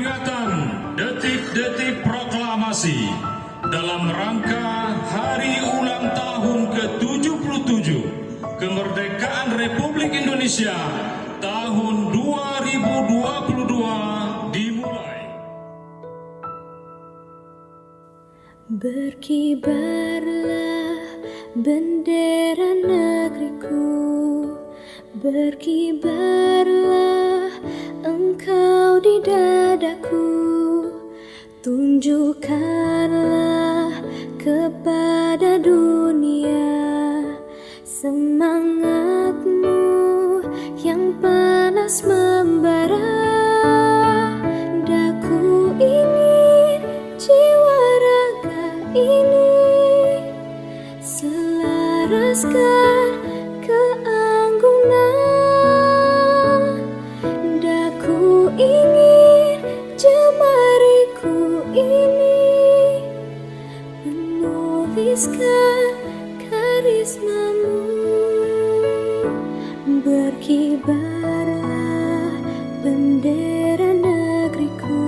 Peringatan detik-detik proklamasi dalam rangka Hari Ulang Tahun ke-77 Kemerdekaan Republik Indonesia tahun 2022 dimulai. Berkibarlah bendera negeriku, berkibarlah engkau di dadaku, tunjukkanlah kepada dunia semangatmu yang panas membara. Daku ingin jiwa raga ini selaraskan keanggunan. Daku ingin jemariku ini menuliskan karismamu. Berkibarlah bendera negeriku,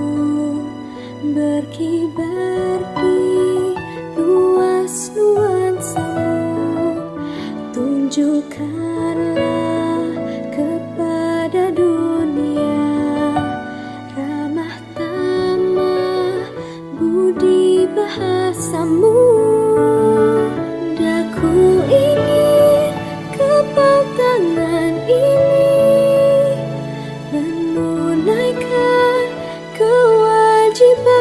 berkibar di luas nuansamu, tunjukkanlah kepada dunia ramah tamah budi bahasamu. Daku ingin kepal tangan ini menunaikan kewajiban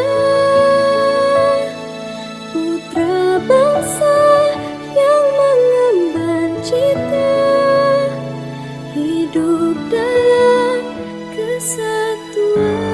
putra bangsa yang mengemban cita hidup dalam kesatuan.